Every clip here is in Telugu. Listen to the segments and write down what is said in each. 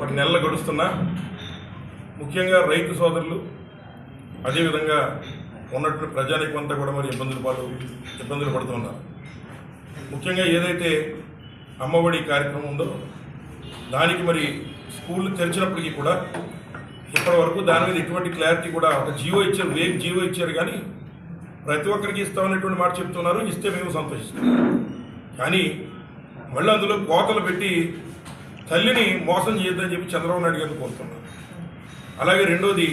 ఒక నెల గడుస్తున్నా ముఖ్యంగా రైతు సోదరులు అదేవిధంగా ఉన్నట్టు ప్రజానికం అంతా కూడా మరి ఇబ్బందులు పడుతున్నారు. ముఖ్యంగా ఏదైతే అమ్మఒడి కార్యక్రమం ఉందో దానికి మరి స్కూళ్ళు తెరిచినప్పటికీ కూడా ఇప్పటి వరకు దాని మీద ఎటువంటి క్లారిటీ కూడా ఒక జీవో ఇచ్చారు కానీ ప్రతి ఒక్కరికి ఇస్తామనేటువంటి మాట చెప్తున్నారు. ఇస్తే మేము సంతోషిస్తాం. కానీ మళ్ళీ అందులో కోతలు పెట్టి తల్లిని మోసం చేయొద్దని చెప్పి చంద్రబాబు నాయుడు గారిని కోరుతున్నారు. అలాగే రెండోది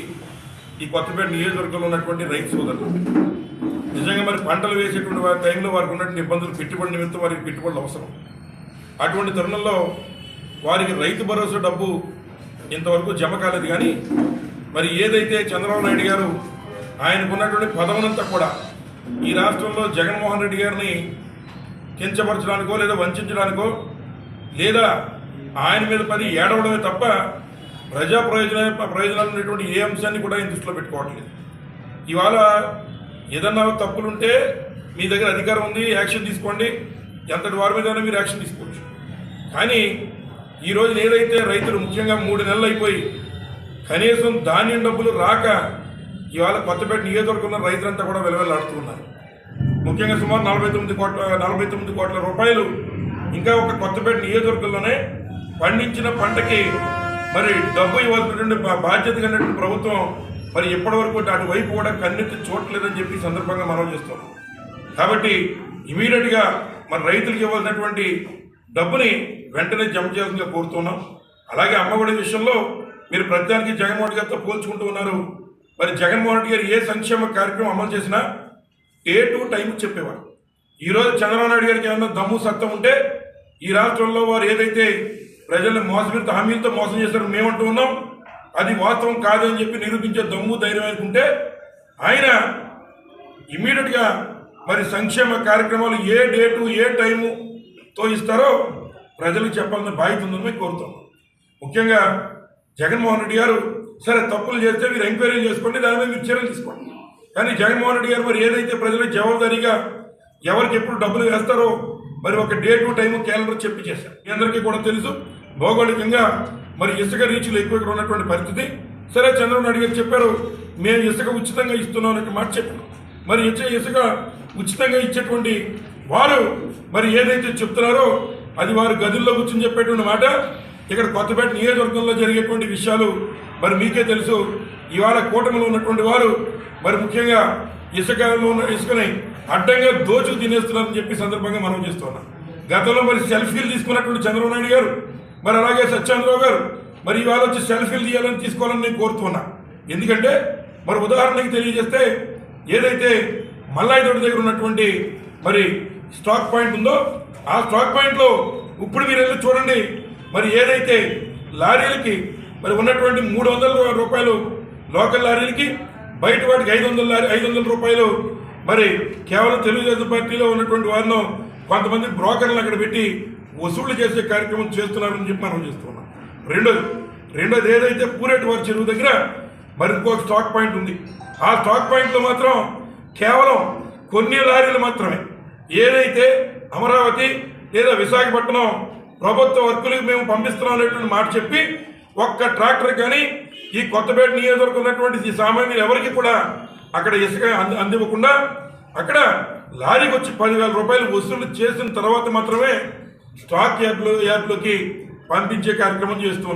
ఈ కొత్తపేట నియోజకవర్గంలో ఉన్నటువంటి రైతు సోదరులు నిజంగా మరి పంటలు వేసేటువంటి వారి టైంలో వారికి ఉన్నటువంటి ఇబ్బందులు పెట్టుబడి నిమిత్తం వారికి పెట్టుబడులు అవసరం. అటువంటి తరుణంలో వారికి రైతు భరోసా డబ్బు ఇంతవరకు జమ కాలేదు. కానీ మరి ఏదైతే చంద్రబాబు నాయుడు గారు ఆయనకున్నటువంటి పదవునంతా కూడా ఈ రాష్ట్రంలో జగన్మోహన్ రెడ్డి గారిని కించపరచడానికో లేదా వంచడానికో లేదా ఆయన మీద పది ఏడవడమే తప్ప ప్రజా ప్రయోజనాలు ఉన్నటువంటి ఏ అంశాన్ని కూడా ఆయన దృష్టిలో పెట్టుకోవట్లేదు. ఇవాళ ఏదన్నా తప్పులుంటే మీ దగ్గర అధికారం ఉంది, యాక్షన్ తీసుకోండి, ఎంతటి వారి మీద మీరు యాక్షన్ తీసుకోవచ్చు. కానీ ఈరోజు ఏదైతే రైతులు ముఖ్యంగా 3 నెలలు అయిపోయి కనీసం ధాన్యం డబ్బులు రాక ఇవాళ కొత్తపేట నియోజకవర్గంలో రైతులంతా కూడా వెలవెల్లాడుతున్నారు. ముఖ్యంగా సుమారు 49 కోట్ల రూపాయలు ఇంకా ఒక కొత్తపేట నియోజకవర్గంలోనే పండించిన పంటకి మరి డబ్బు ఇవ్వాల్సినటువంటి బాధ్యత కలిగినటువంటి ప్రభుత్వం మరి ఎప్పటివరకు అటువైపు కూడా కన్నెత్తి చూడలేదని చెప్పి సందర్భంగా మనం చేస్తున్నాం. కాబట్టి ఇమీడియట్గా మరి రైతులకు ఇవ్వాల్సినటువంటి డబ్బుని వెంటనే జమ చేయాల్సిందిగా కోరుతున్నాం. అలాగే అమ్మఒడి విషయంలో మీరు ప్రతిదానికి జగన్మోహన్ గారితో పోల్చుకుంటూ ఉన్నారు. మరి జగన్మోహన్ రెడ్డి గారు ఏ సంక్షేమ కార్యక్రమం అమలు చేసినా డే టు టైం చెప్పేవారు. ఈరోజు చంద్రబాబు నాయుడు గారికి ఏమన్నా దమ్ము సత్తం ఉంటే ఈ రాష్ట్రంలో వారు ఏదైతే ప్రజల్ని హామీలతో మోసం చేశారో మేమంటూ ఉన్నాం, అది వాస్తవం కాదని చెప్పి నిరూపించే దమ్ము ధైర్యం అనుకుంటే ఆయన ఇమీడియట్గా మరి సంక్షేమ కార్యక్రమాలు ఏ డేటు ఏ టైముతో ఇస్తారో ప్రజలకు చెప్పాలని బాధ్యత ఉందని మేము కోరుతాం. ముఖ్యంగా జగన్మోహన్ రెడ్డి గారు సరే తప్పులు చేస్తే మీరు ఎంక్వైరీ చేసుకోండి, దాని మీద మీరు చర్యలు తీసుకోండి. కానీ జగన్మోహన్ రెడ్డి గారు మరి ఏదైతే ప్రజలకు జవాబుదారీగా ఎవరికి ఎప్పుడు డబ్బులు వేస్తారో మరి ఒక డే టు టైము క్యాలెండర్ చెప్పి చేశారు. మీ అందరికీ కూడా తెలుసు భౌగోళికంగా మరి ఇసుక రీచ్లు ఎక్కువ ఇక్కడ ఉన్నటువంటి పరిస్థితి. సరే చంద్రబాబు నాయుడు గారు చెప్పారు మేము ఇసుక ఉచితంగా ఇస్తున్నాం అనే మాట చెప్పారు. మరి ఇసుక ఉచితంగా ఇచ్చేటువంటి వారు మరి ఏదైతే చెప్తున్నారో అది వారు గదుల్లో కూర్చొని చెప్పేటువంటి మాట. ఇక్కడ కొత్తపేట నియోజకవర్గంలో జరిగేటువంటి విషయాలు మరి మీకే తెలుసు. ఇవాళ కూటమిలో ఉన్నటువంటి వారు మరి ముఖ్యంగా ఇసుకని అడ్డంగా దోచుకు తినేస్తున్నారని చెప్పి సందర్భంగా మనం చేస్తున్నాం. గతంలో మరి సెల్ఫీలు తీసుకున్నటువంటి చంద్రబాబు నాయుడు గారు మరి అలాగే సత్యేంద్రరావు గారు మరి ఇవాళ వచ్చి సెల్ఫీలు తీసుకోవాలని నేను కోరుతున్నా. ఎందుకంటే మరి ఉదాహరణకి తెలియజేస్తే ఏదైతే మల్లాయితోటి దగ్గర ఉన్నటువంటి మరి స్టాక్ పాయింట్ ఉందో ఆ స్టాక్ పాయింట్లో ఇప్పుడు మీరు వెళ్ళి చూడండి. మరి ఏదైతే లారీలకి మరి ఉన్నటువంటి 300 రూపాయలు లోకల్ లారీలకి బయట వాటికి 500 రూపాయలు మరి కేవలం తెలుగుదేశం పార్టీలో ఉన్నటువంటి వారిని కొంతమంది బ్రోకర్లను అక్కడ పెట్టి వసూళ్లు చేసే కార్యక్రమం చేస్తున్నారని చెప్పి మనం చేస్తున్నాం. రెండోది ఏదైతే పూరేటి వారి చెరువు దగ్గర మరి ఇంకొక స్టాక్ పాయింట్ ఉంది. ఆ స్టాక్ పాయింట్లో మాత్రం కేవలం కొన్ని లారీలు మాత్రమే ఏదైతే అమరావతి లేదా విశాఖపట్నం ప్రభుత్వ వర్కులకు మేము పంపిస్తున్నాం అనేటువంటి మాట చెప్పి ఒక్క ట్రాక్టర్ కానీ ఈ కొత్తపేట నియోజకవర్గం ఉన్నటువంటి ఈ సామాన్యులు ఎవరికి కూడా అక్కడ ఇసుక అందివ్వకుండా అక్కడ లారీకి వచ్చి 10,000 రూపాయలు వసూలు చేసిన తర్వాత మాత్రమే స్టాక్ యార్డ్లోకి పంపించే కార్యక్రమం చేస్తున్నాం.